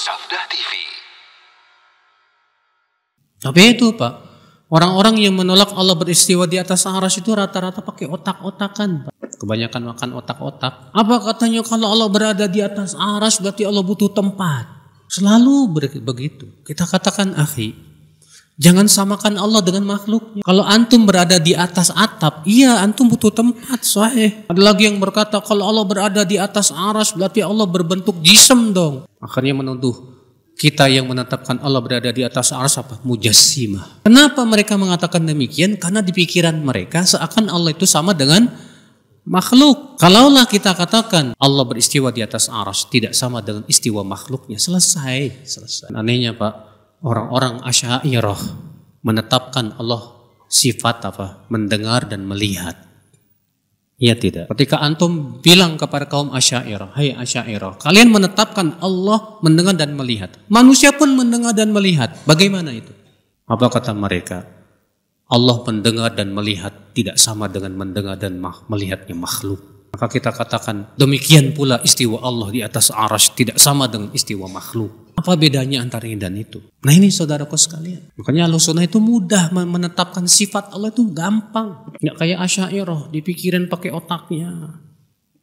Sabda TV. Tapi itu Pak, orang-orang yang menolak Allah beristiwa di atas arsy itu rata-rata pakai otak-otakan Pak. Kebanyakan makan otak-otak. Apa katanya kalau Allah berada di atas arsy berarti Allah butuh tempat. Selalu begitu. Kita katakan akhi, jangan samakan Allah dengan makhluknya. Kalau antum berada di atas atap, iya antum butuh tempat, sahih. Ada lagi yang berkata kalau Allah berada di atas arsy berarti Allah berbentuk jism dong. Akhirnya menuduh kita yang menetapkan Allah berada di atas arsy apa? Mujassimah. Kenapa mereka mengatakan demikian? Karena di pikiran mereka seakan Allah itu sama dengan makhluk. Kalaulah kita katakan Allah beristiwa di atas arsy tidak sama dengan istiwa makhluknya, selesai. Anehnya Pak, orang-orang Asy'ariyah menetapkan Allah sifat apa? Mendengar dan melihat. Ya tidak. Ketika antum bilang kepada kaum Asy'ariyah, hai Asy'ariyah, kalian menetapkan Allah mendengar dan melihat. Manusia pun mendengar dan melihat. Bagaimana itu? Apa kata mereka? Allah mendengar dan melihat tidak sama dengan mendengar dan melihatnya makhluk. Maka kita katakan demikian pula istiwa Allah di atas arsy tidak sama dengan istiwa makhluk. Apa bedanya antara ini dan itu? Nah ini saudaraku sekalian. Makanya Ahlussunnah itu mudah menetapkan sifat Allah itu gampang. Nggak kayak Asy'ariyah dipikirin pakai otaknya.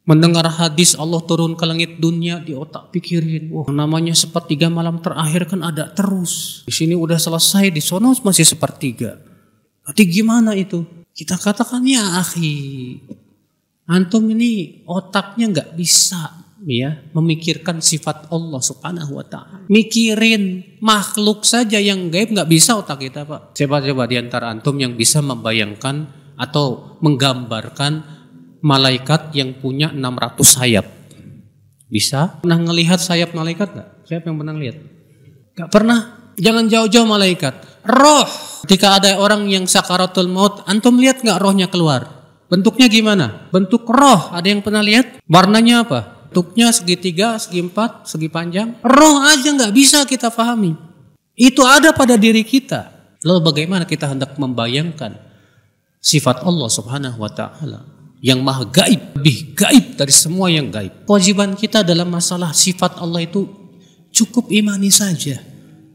Mendengar hadis Allah turun ke langit dunia di otak pikirin. Wah namanya sepertiga malam terakhir kan ada terus. Di sini udah selesai, di sono masih sepertiga. Berarti gimana itu? Kita katakan ya akhi, antum ini otaknya nggak bisa ya memikirkan sifat Allah Subhanahu wa ta'ala. Mikirin makhluk saja yang gaib nggak bisa otak kita Pak. Coba di antara antum yang bisa membayangkan atau menggambarkan malaikat yang punya 600 sayap. Bisa? Pernah ngelihat sayap malaikat nggak? Siapa yang pernah lihat? Nggak pernah. Jangan jauh-jauh malaikat. Roh. Ketika ada orang yang sakaratul maut, antum lihat nggak rohnya keluar? Bentuknya gimana? Bentuk roh. Ada yang pernah lihat? Warnanya apa? Bentuknya segitiga, segi empat, segi panjang. Roh aja nggak bisa kita pahami. Itu ada pada diri kita. Lalu bagaimana kita hendak membayangkan sifat Allah Subhanahu wa ta'ala yang maha gaib, lebih gaib dari semua yang gaib. Kewajiban kita dalam masalah sifat Allah itu cukup imani saja.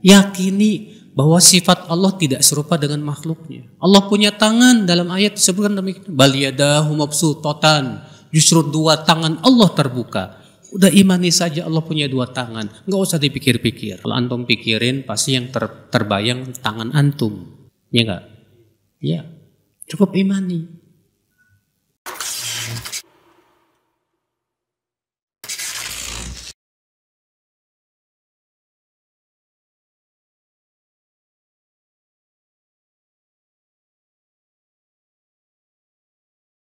Yakini bahwa sifat Allah tidak serupa dengan makhluknya. Allah punya tangan, dalam ayat disebutkan demikian. Bal yadahu mabsutatan. Justru dua tangan Allah terbuka. Udah imani saja Allah punya dua tangan. Nggak usah dipikir-pikir. Kalau antum pikirin pasti yang terbayang tangan antum. Ya nggak? Ya. Cukup imani.